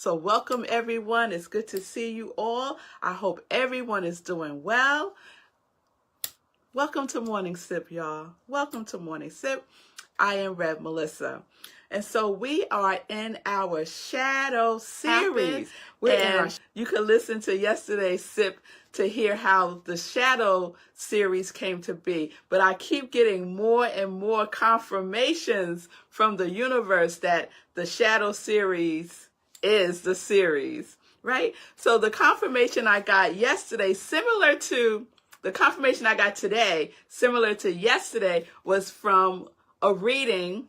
So welcome everyone. It's good to see you all. I hope everyone is doing well. Welcome to Morning Sip, y'all. Welcome to Morning Sip. I am Melissa. And so we are in our Shadow series. You can listen to yesterday's Sip to hear how the Shadow series came to be. But I keep getting more and more confirmations from the universe that the Shadow series is the series, right? So the confirmation I got yesterday, similar to the confirmation I got today, similar to yesterday, was from a reading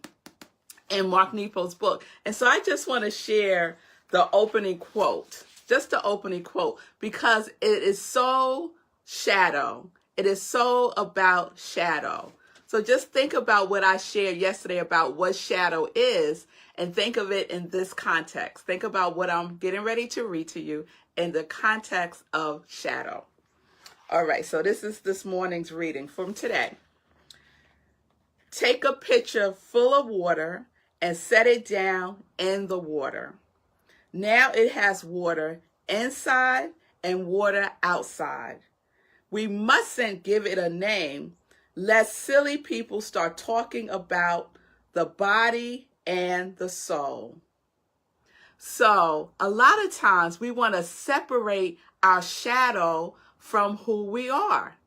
in Mark Nepo's book. And so I just want to share the opening quote, just the opening quote, because it is so shadow. It is so about shadow. So just think about what I shared yesterday about what shadow is, and think of it in this context. Think about what I'm getting ready to read to you in the context of shadow. All right, so this is this morning's reading from today. Take a pitcher full of water and set it down in the water. Now it has water inside and water outside. We mustn't give it a name, lest silly people start talking about the body and the soul. So a lot of times we want to separate our shadow from who we are.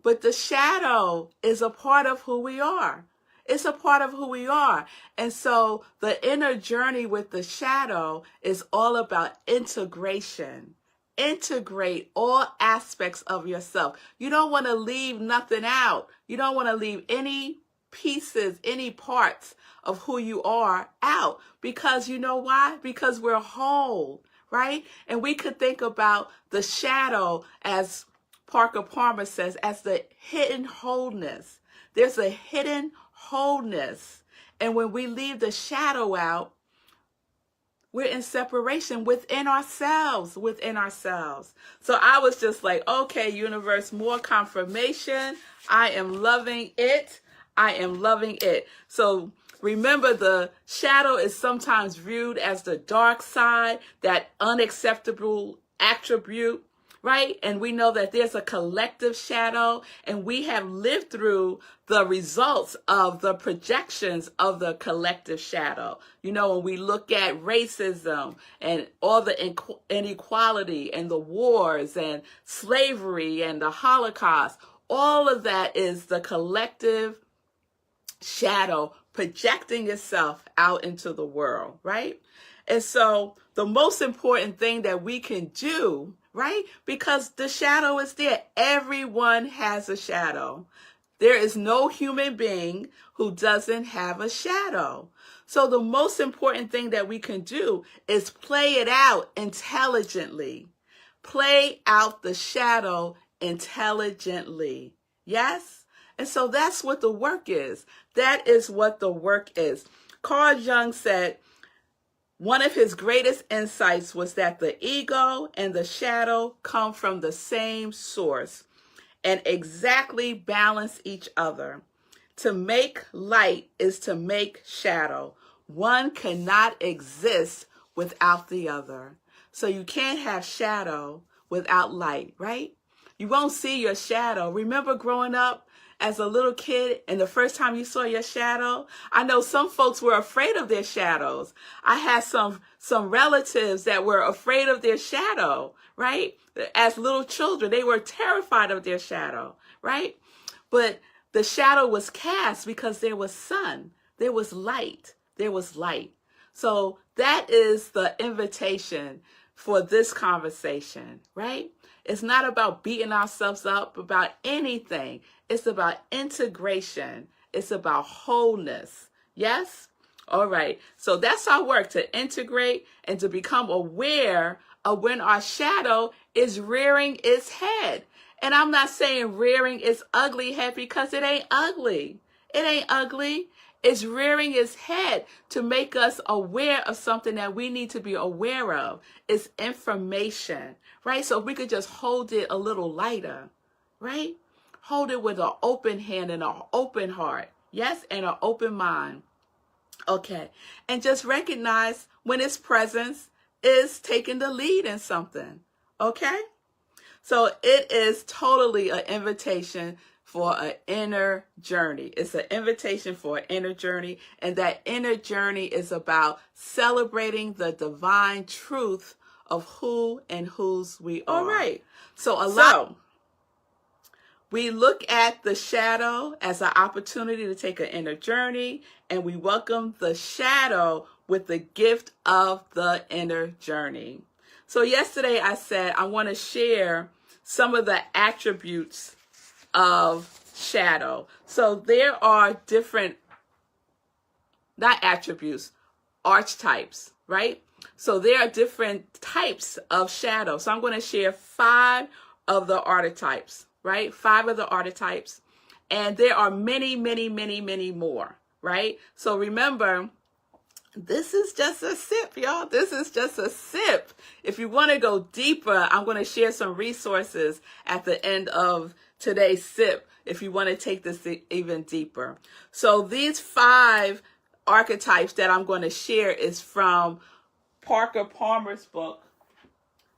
But the shadow is a part of who we are. It's a part of who we are. And so the inner journey with the shadow is all about integration. Integrate all aspects of yourself. You don't want to leave nothing out. You don't want to leave any pieces, any parts of who you are out. Because you know why? Because we're whole, right? And we could think about the shadow, as Parker Palmer says, as the hidden wholeness. There's a hidden wholeness. And when we leave the shadow out, we're in separation within ourselves, So I was just like, okay, universe, more confirmation. I am loving it. I am loving it. So remember, the shadow is sometimes viewed as the dark side, that unacceptable attribute, right? And we know that there's a collective shadow, and we have lived through the results of the projections of the collective shadow. You know, when we look at racism and all the inequality and the wars and slavery and the Holocaust, all of that is the collective shadow projecting itself out into the world, right? And so the most important thing that we can do, right? Because the shadow is there. Everyone has a shadow. There is no human being who doesn't have a shadow. So the most important thing that we can do is play it out intelligently. Play out the shadow intelligently. Yes? And so that's what the work is. That is what the work is. Carl Jung said one of his greatest insights was that the ego and the shadow come from the same source and exactly balance each other. To make light is to make shadow. One cannot exist without the other. So you can't have shadow without light, right? You won't see your shadow. Remember growing up as a little kid and the first time you saw your shadow? I know some folks were afraid of their shadows. I had some relatives that were afraid of their shadow, right? As little children, they were terrified of their shadow, right? But the shadow was cast because there was sun, there was light, there was light. So that is the invitation for this conversation, right? It's not about beating ourselves up about anything. It's about integration. It's about wholeness. Yes? All right. So that's our work, to integrate and to become aware of when our shadow is rearing its head. And I'm not saying rearing its ugly head, because it ain't ugly. It ain't ugly. It's rearing its head to make us aware of something that we need to be aware of. It's information, right? So if we could just hold it a little lighter, right? Hold it with an open hand and an open heart. Yes, and an open mind. Okay. And just recognize when its presence is taking the lead in something. Okay? So it is totally an invitation for an inner journey. It's an invitation for an inner journey. And that inner journey is about celebrating the divine truth of who and whose we are. All right. So we look at the shadow as an opportunity to take an inner journey, and we welcome the shadow with the gift of the inner journey. So yesterday I said I want to share some of the attributes of shadow. So there are different, not attributes, archetypes, right? So there are different types of shadow. So I'm going to share 5 of the archetypes, right? 5 of the archetypes. And there are many, many, many, many more, right? So remember, this is just a sip, y'all. This is just a sip. If you want to go deeper, I'm going to share some resources at the end of today's sip if you want to take this even deeper. So these 5 archetypes that I'm going to share is from Parker Palmer's book.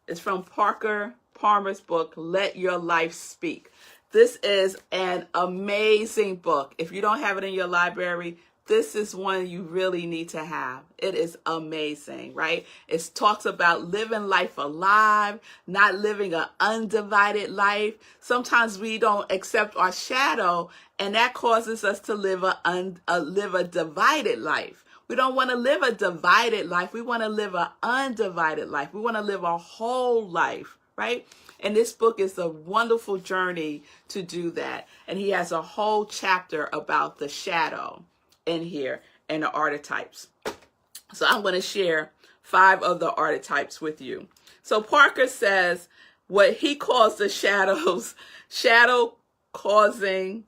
It's from Parker Palmer's book, Let Your Life Speak. This is an amazing book. If you don't have it in your library, this is one you really need to have. It is amazing, right? It talks about living life alive, not living an undivided life. Sometimes we don't accept our shadow, and that causes us to live a divided life. We don't want to live a divided life. We want to live an undivided life. We want to live a whole life, right? And this book is a wonderful journey to do that. And he has a whole chapter about the shadow in here and the archetypes. So I'm going to share 5 of the archetypes with you. So Parker says what he calls the shadows, shadow casting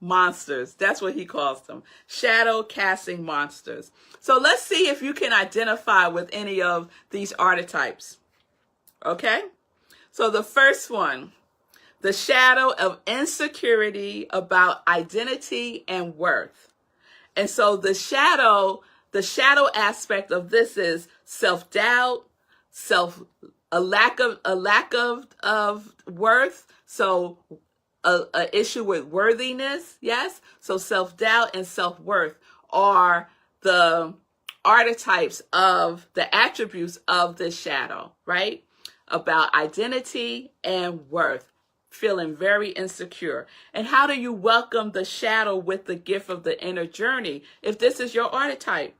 monsters. That's what he calls them. Shadow casting monsters. So let's see if you can identify with any of these archetypes. Okay? So the first one, the shadow of insecurity about identity and worth. And so the shadow aspect of this is self-doubt, a lack of worth. So a issue with worthiness, yes? So self-doubt and self-worth are the archetypes of the attributes of this shadow, right? About identity and worth. Feeling very insecure. And how do you welcome the shadow with the gift of the inner journey if this is your archetype?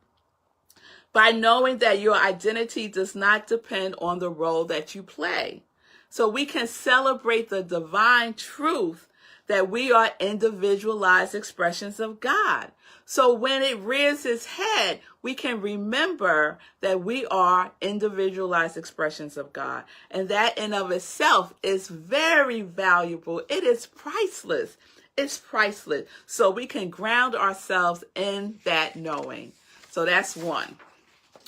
By knowing that your identity does not depend on the role that you play. So we can celebrate the divine truth that we are individualized expressions of God. So when it rears its head, we can remember that we are individualized expressions of God. And that in of itself is very valuable. It is priceless. It's priceless. So we can ground ourselves in that knowing. So that's 1.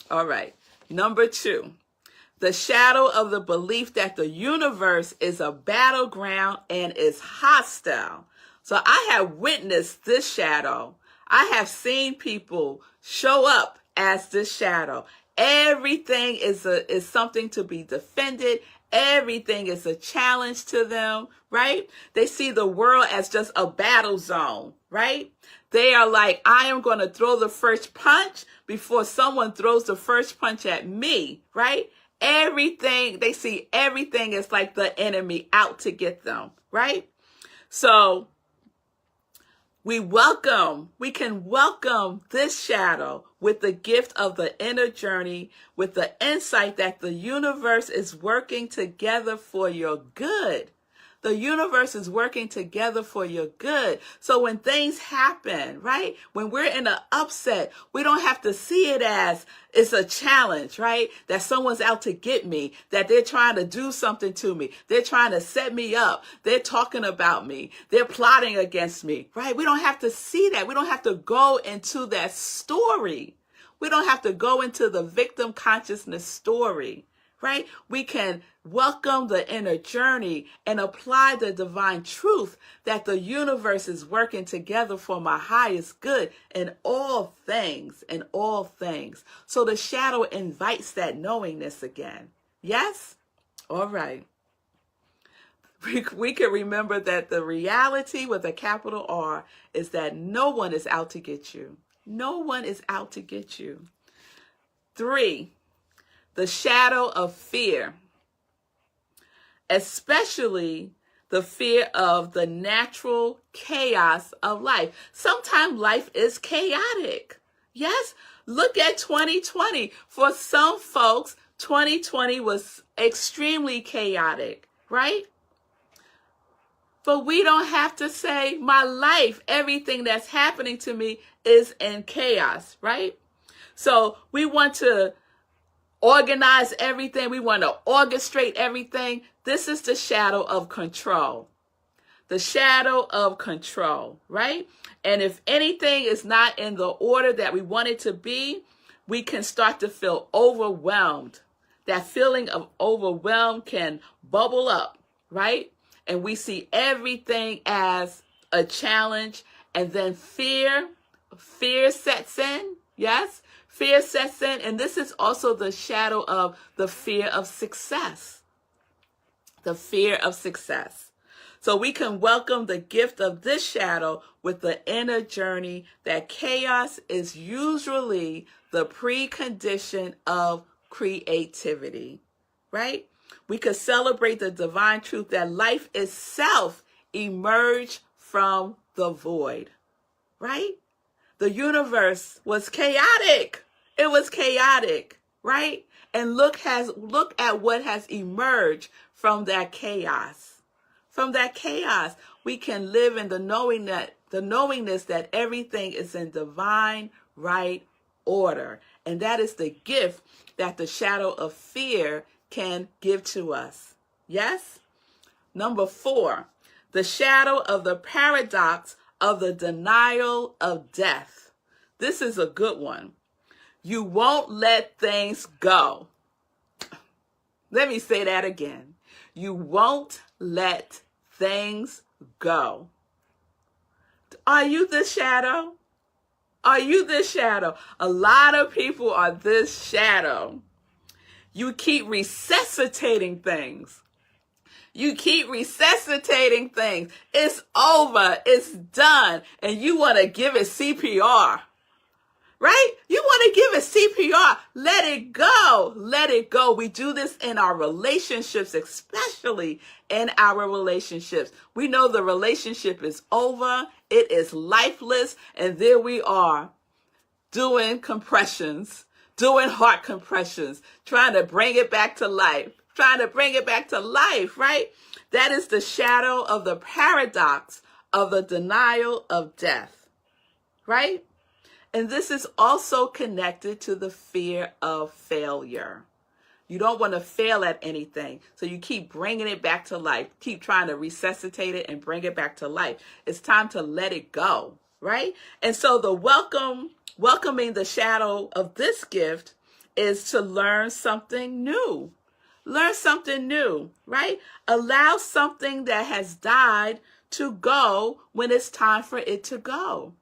All right. Number 2. The shadow of the belief that the universe is a battleground and is hostile. So I have witnessed this shadow. I have seen people show up as this shadow. Everything is something to be defended. Everything is a challenge to them, right? They see the world as just a battle zone, right? They are like, I am going to throw the first punch before someone throws the first punch at me, right? They see everything as like the enemy out to get them, right? So we can welcome this shadow with the gift of the inner journey, with the insight that the universe is working together for your good. The universe is working together for your good. So when things happen, right? When we're in an upset, we don't have to see it as it's a challenge, right? That someone's out to get me, that they're trying to do something to me. They're trying to set me up. They're talking about me. They're plotting against me, right? We don't have to see that. We don't have to go into that story. We don't have to go into the victim consciousness story, right? We can welcome the inner journey and apply the divine truth that the universe is working together for my highest good in all things, in all things. So the shadow invites that knowingness again. Yes? All right. We can remember that the reality with a capital R is that no one is out to get you. No one is out to get you. 3, the shadow of fear, especially the fear of the natural chaos of life. Sometimes life is chaotic. Yes? Look at 2020. For some folks, 2020 was extremely chaotic, right? But we don't have to say my life, everything that's happening to me is in chaos, right? So we want to organize everything. We want to orchestrate everything. This is the shadow of control. The shadow of control, right? And if anything is not in the order that we want it to be, we can start to feel overwhelmed. That feeling of overwhelm can bubble up, right? And we see everything as a challenge, and then fear sets in, yes? Fear sets in, and this is also the shadow of the fear of success. The fear of success. So we can welcome the gift of this shadow with the inner journey that chaos is usually the precondition of creativity, right? We could celebrate the divine truth that life itself emerged from the void, right? The universe was chaotic. It was chaotic, right? And look at what has emerged from that chaos. From that chaos, we can live in the knowingness that everything is in divine right order. And that is the gift that the shadow of fear can give to us. Yes? Number 4, the shadow of the paradox of the denial of death. This is a good one. You won't let things go. Let me say that again. You won't let things go. Are you this shadow? Are you this shadow? A lot of people are this shadow. You keep resuscitating things. You keep resuscitating things. It's over. It's done. And you want to give it CPR. Right? You want to give it CPR. Let it go. Let it go. We do this in our relationships, especially in our relationships. We know the relationship is over. It is lifeless. And there we are doing compressions, doing heart compressions, trying to bring it back to life. Trying to bring it back to life, right? That is the shadow of the paradox of the denial of death, right? And this is also connected to the fear of failure. You don't want to fail at anything, so you keep bringing it back to life. Keep trying to resuscitate it and bring it back to life. It's time to let it go, right? And so the welcoming the shadow of this gift is to learn something new. Learn something new, right? Allow something that has died to go when it's time for it to go.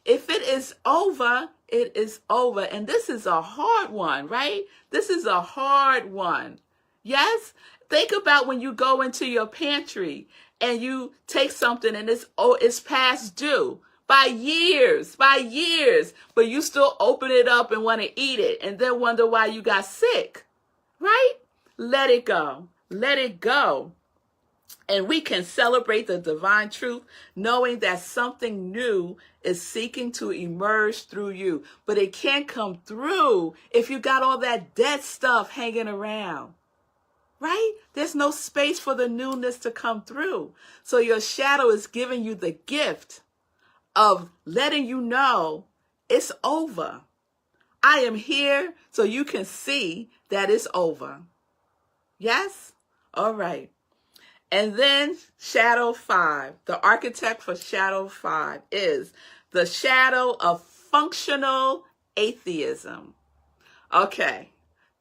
If it is over, it is over. And this is a hard one, right? This is a hard one. Yes? Think about when you go into your pantry and you take something and it's past due by years, but you still open it up and want to eat it and then wonder why you got sick, right? Let it go. Let it go. And we can celebrate the divine truth, knowing that something new is seeking to emerge through you. But it can't come through if you got all that dead stuff hanging around, right? There's no space for the newness to come through. So your shadow is giving you the gift of letting you know it's over. I am here so you can see that it's over. Yes? All right. And then shadow 5, the archetype for shadow 5 is the shadow of functional atheism. Okay,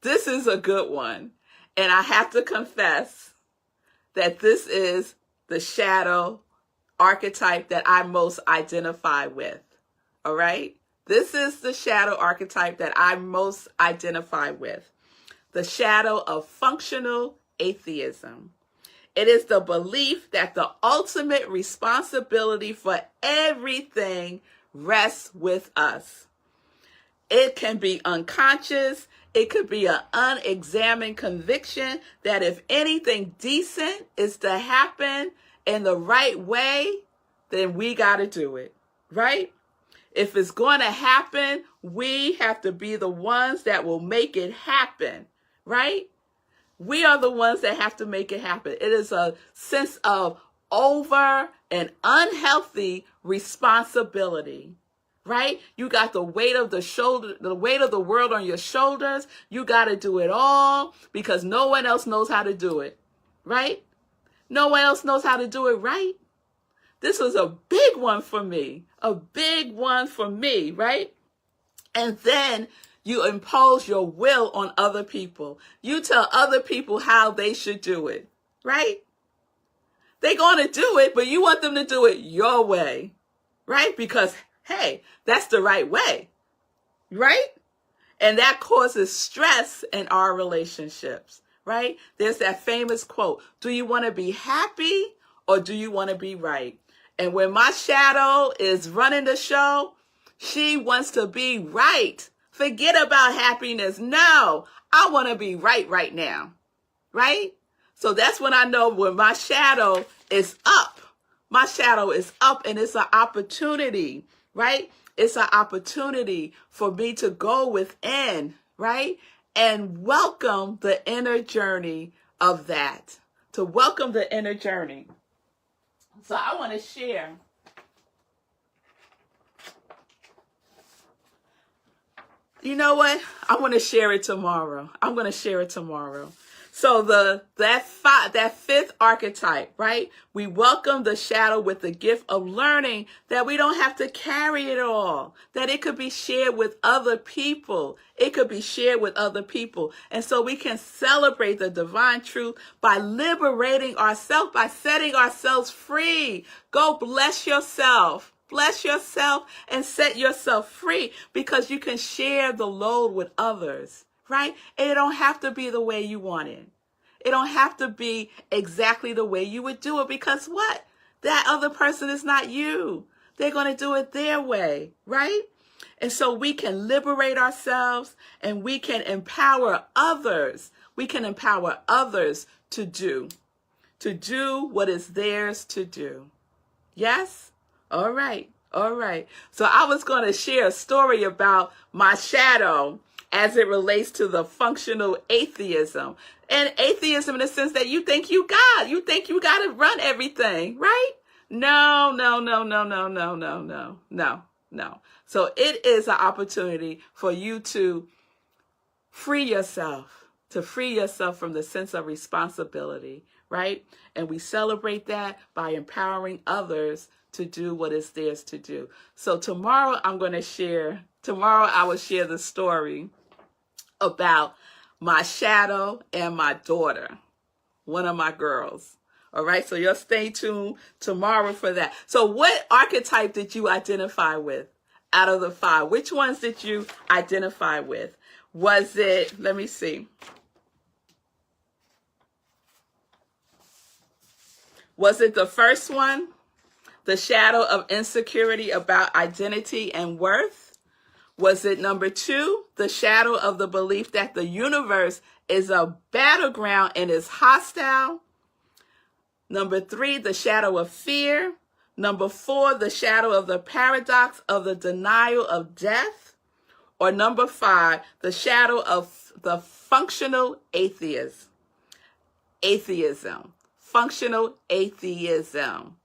this is a good one. And I have to confess that this is the shadow archetype that I most identify with. All right? This is the shadow archetype that I most identify with. The shadow of functional atheism. It is the belief that the ultimate responsibility for everything rests with us. It can be unconscious. It could be an unexamined conviction that if anything decent is to happen in the right way, then we got to do it, right? If it's going to happen, we have to be the ones that will make it happen, right? We are the ones that have to make it happen. It is a sense of over and unhealthy responsibility, right? You got the weight of the weight of the world on your shoulders. You got to do it all because no one else knows how to do it, right? No one else knows how to do it right. This was a big one for me, right? And then you impose your will on other people. You tell other people how they should do it, right? They're going to do it, but you want them to do it your way, right? Because, hey, that's the right way, right? And that causes stress in our relationships, right? There's that famous quote, do you want to be happy or do you want to be right? And when my shadow is running the show, she wants to be right. Forget about happiness. No, I want to be right now, right? So that's when I know when my shadow is up. My shadow is up and it's an opportunity, right? It's an opportunity for me to go within, right? And welcome the inner journey of that. To welcome the inner journey. So I want to share. You know what? I want to share it tomorrow. I'm going to share it tomorrow. So that fifth archetype, right? We welcome the shadow with the gift of learning that we don't have to carry it all, that it could be shared with other people. It could be shared with other people. And so we can celebrate the divine truth by liberating ourselves, by setting ourselves free. Go bless yourself. Bless yourself and set yourself free because you can share the load with others, right? And it don't have to be the way you want it. It don't have to be exactly the way you would do it because what? That other person is not you. They're going to do it their way, right? And so we can liberate ourselves and we can empower others. We can empower others to do what is theirs to do. Yes? All right. So I was going to share a story about my shadow as it relates to the functional atheism. And atheism in the sense that you think you got to run everything, right? No. So it is an opportunity for you to free yourself from the sense of responsibility, right? And we celebrate that by empowering others to do what is theirs to do. So tomorrow I will share the story about my shadow and my daughter, one of my girls. All right, so you'll stay tuned tomorrow for that. So what archetype did you identify with out of the 5? Which ones did you identify with? Was it, let me see. Was it the first one? The shadow of insecurity about identity and worth? Was it number 2, the shadow of the belief that the universe is a battleground and is hostile? Number 3, the shadow of fear. Number 4, the shadow of the paradox of the denial of death. Or number 5, the shadow of the functional atheism. Functional atheism.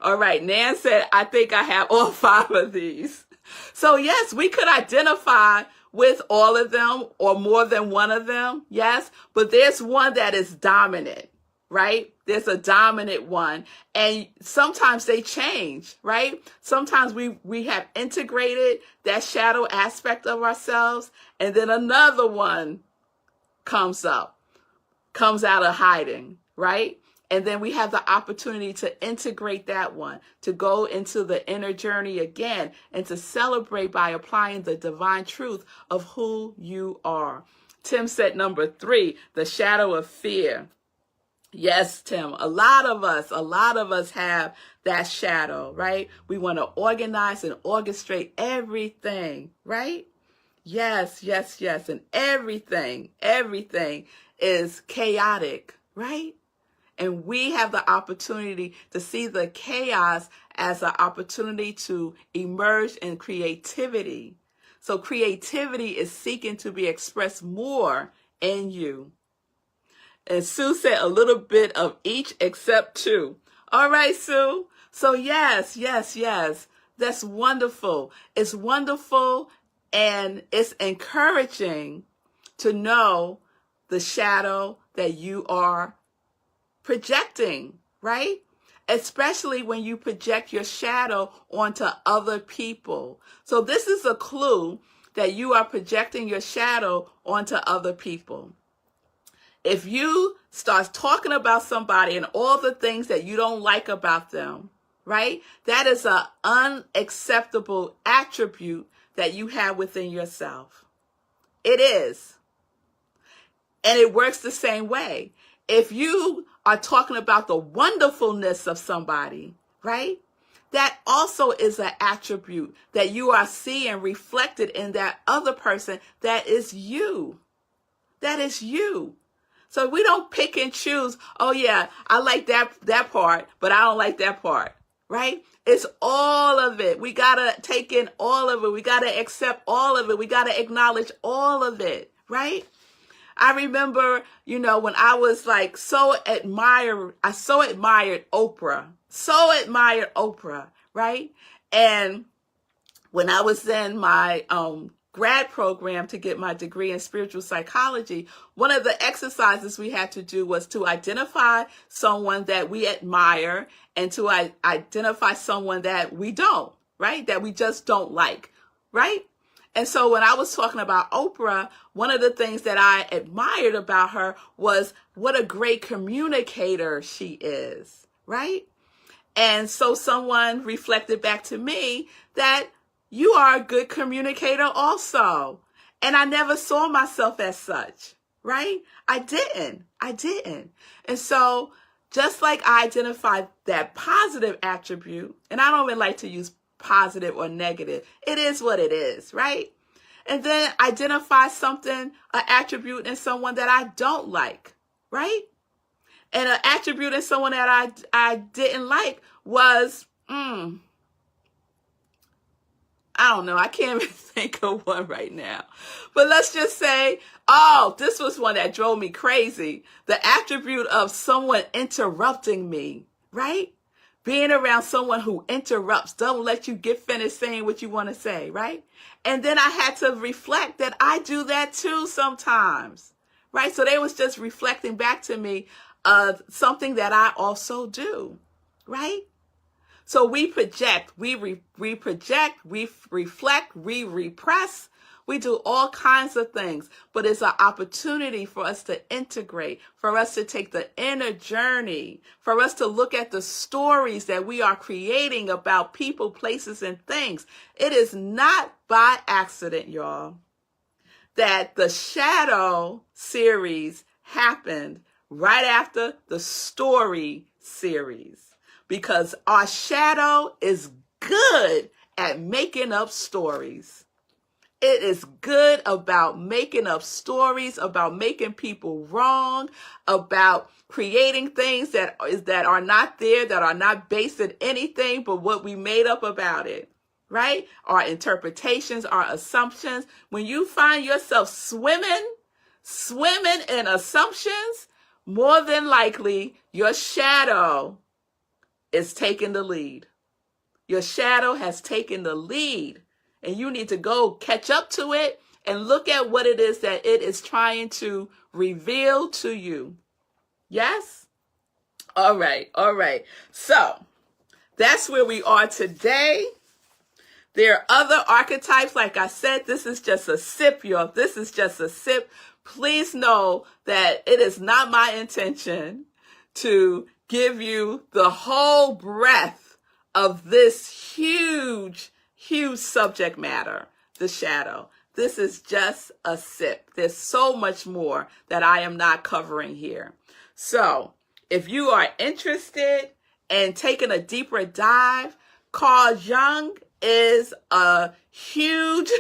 All right, Nan said, I think I have all 5 of these. So yes, we could identify with all of them or more than one of them, yes, but there's one that is dominant, right? There's a dominant one, and sometimes they change, right? Sometimes we have integrated that shadow aspect of ourselves, and then another one comes up. comes out of hiding, right? And then we have the opportunity to integrate that one, to go into the inner journey again, and to celebrate by applying the divine truth of who you are. Tim said number 3, the shadow of fear. Yes, Tim, a lot of us have that shadow, right? We want to organize and orchestrate everything, right? Yes. And everything is chaotic, right? And we have the opportunity to see the chaos as an opportunity to emerge in creativity. So creativity is seeking to be expressed more in you. And Sue said a little bit of each except 2. All right, Sue. So yes. That's wonderful. It's wonderful, and it's encouraging to know the shadow that you are projecting, right? Especially when you project your shadow onto other people. So this is a clue that you are projecting your shadow onto other people. If you start talking about somebody and all the things that you don't like about them, right? That is an unacceptable attribute that you have within yourself. It is. And it works the same way. If you are talking about the wonderfulness of somebody, right? That also is an attribute that you are seeing reflected in that other person. That is you. That is you. So we don't pick and choose, oh yeah, I like that part, but I don't like that part, right? It's all of it. We got to take in all of it. We got to accept all of it. We got to acknowledge all of it, right? I remember, when I was like I so admired Oprah, right? And when I was in my grad program to get my degree in spiritual psychology, one of the exercises we had to do was to identify someone that we admire and to identify someone that we don't, right? That we just don't like, right? And so when I was talking about Oprah, one of the things that I admired about her was what a great communicator she is, right? And so someone reflected back to me that you are a good communicator also. And I never saw myself as such, right? I didn't. And so just like I identified that positive attribute, and I don't even like to use positive or negative. It is what it is, right? And then identify something, an attribute in someone that I don't like, right? And an attribute in someone that I didn't like was, I don't know. I can't even think of one right now. But let's just say, this was one that drove me crazy. The attribute of someone interrupting me, right? Being around someone who interrupts, don't let you get finished saying what you want to say, right? And then I had to reflect that I do that too sometimes, right? So they was just reflecting back to me something that I also do, right? So we project, we project, we reflect, we repress, we do all kinds of things, but it's an opportunity for us to integrate, for us to take the inner journey, for us to look at the stories that we are creating about people, places, and things. It is not by accident, y'all, that the Shadow series happened right after the Story series. Because our shadow is good at making up stories. It is good about making up stories, about making people wrong, about creating things that are not there, that are not based in anything but what we made up about it, right? Our interpretations, our assumptions. When you find yourself swimming in assumptions, more than likely your shadow is taking the lead. Your shadow has taken the lead, and you need to go catch up to it and look at what it is that it is trying to reveal to you. Yes? All right. So that's where we are today. There are other archetypes. Like I said, this is just a sip, y'all. This is just a sip. please know that it is not my intention to give you the whole breadth of this huge, huge subject matter, the shadow. This is just a sip. There's so much more that I am not covering here. So if you are interested in taking a deeper dive, Carl Jung is a huge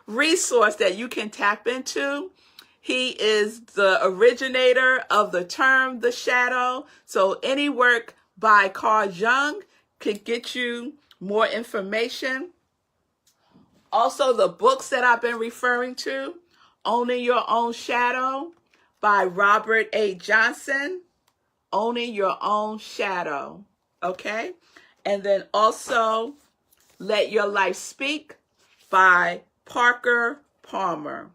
resource that you can tap into. He is the originator of the term the shadow. So any work by Carl Jung could get you more information. Also, the books that I've been referring to, Owning Your Own Shadow by Robert A. Johnson, Owning Your Own Shadow, okay? And then also, Let Your Life Speak by Parker Palmer.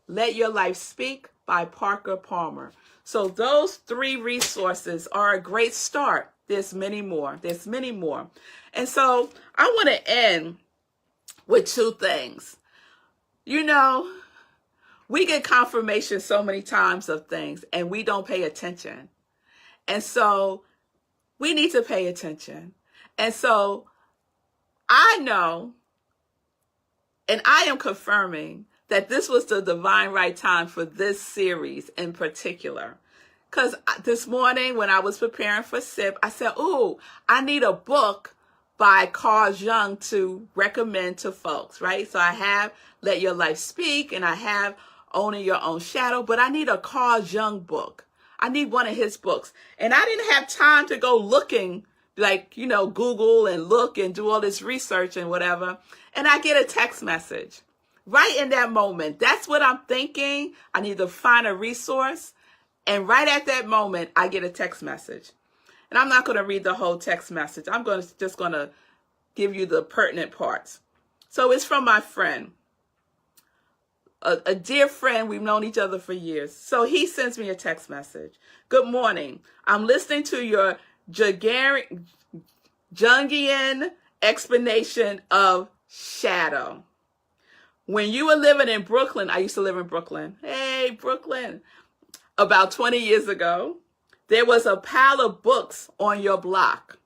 Let Your Life Speak by Parker Palmer. So those 3 resources are a great start. There's many more. There's many more. And so I want to end with 2 things. You know, we get confirmation so many times of things and we don't pay attention. And so we need to pay attention. And so I know, and I am confirming that this was the divine right time for this series in particular. Because this morning when I was preparing for SIP, I said, ooh, I need a book by Carl Jung to recommend to folks, right? So I have Let Your Life Speak and I have Owning Your Own Shadow, but I need a Carl Jung book. I need one of his books. And I didn't have time to go looking, like, you know, Google and look and do all this research and whatever. And I get a text message right in that moment. That's what I'm thinking. I need to find a resource. And right at that moment, I get a text message. And I'm not going to read the whole text message. I'm just going to give you the pertinent parts. So it's from my friend, a dear friend. We've known each other for years. So he sends me a text message. Good morning. I'm listening to your Jungian explanation of shadow. When you were living in Brooklyn, I used to live in Brooklyn. Hey, Brooklyn. About 20 years ago, there was a pile of books on your block.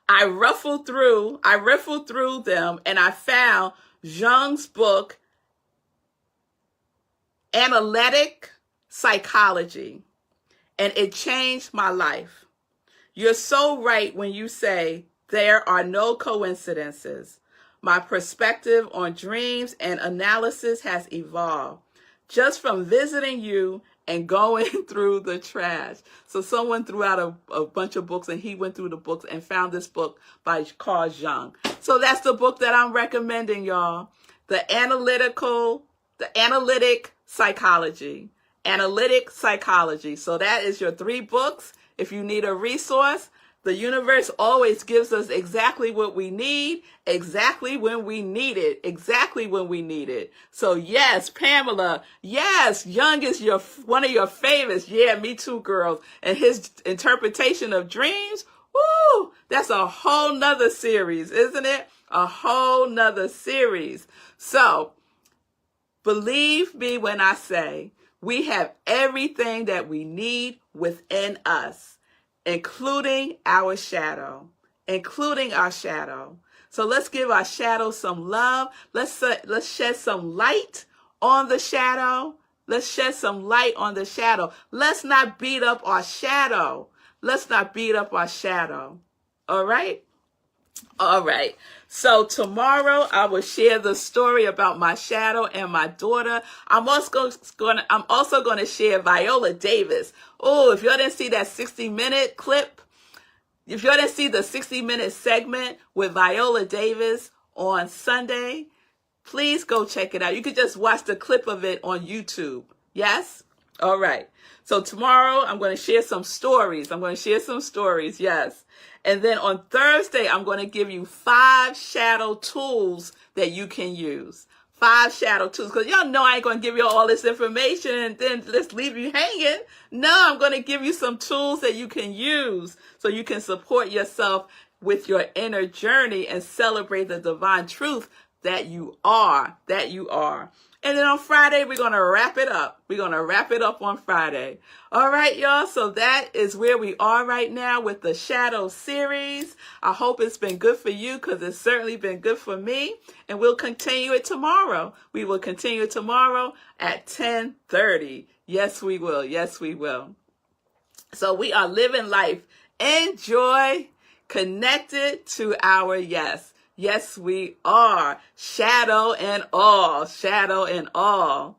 I riffled through them and I found Jung's book, Analytic Psychology, and it changed my life. You're so right when you say there are no coincidences. My perspective on dreams and analysis has evolved just from visiting you and going through the trash. So someone threw out a bunch of books and he went through the books and found this book by Carl Jung. So that's the book that I'm recommending, y'all. The Analytic Psychology. Analytic Psychology. So that is your 3 books. If you need a resource, the universe always gives us exactly what we need, exactly when we need it, exactly when we need it. So yes, Pamela, yes, Jung is one of your favorites. Yeah, me too, girls. And his interpretation of dreams, woo, that's a whole nother series, isn't it? A whole nother series. So believe me when I say we have everything that we need within us, including our shadow, So let's give our shadow some love. Let's shed some light on the shadow. Let's shed some light on the shadow. Let's not beat up our shadow. All right? All right. So tomorrow I will share the story about my shadow and my daughter. I'm also going to share Viola Davis. Oh, if y'all didn't see that 60-minute clip, if y'all didn't see the 60-minute segment with Viola Davis on Sunday, please go check it out. You could just watch the clip of it on YouTube. Yes? All right. So tomorrow I'm going to share some stories. Yes. And then on Thursday, I'm going to give you 5 shadow tools that you can use. 5 shadow tools. Because y'all know I ain't going to give you all this information and then just leave you hanging. No, I'm going to give you some tools that you can use so you can support yourself with your inner journey and celebrate the divine truth that you are. And then on Friday, we're going to wrap it up. We're going to wrap it up on Friday. All right, y'all. So that is where we are right now with the Shadow series. I hope it's been good for you because it's certainly been good for me. And we'll continue it tomorrow. We will continue it tomorrow at 10:30. Yes, we will. Yes, we will. So we are living life in joy, connected to our yes. Yes, we are. Shadow and all. Shadow and all.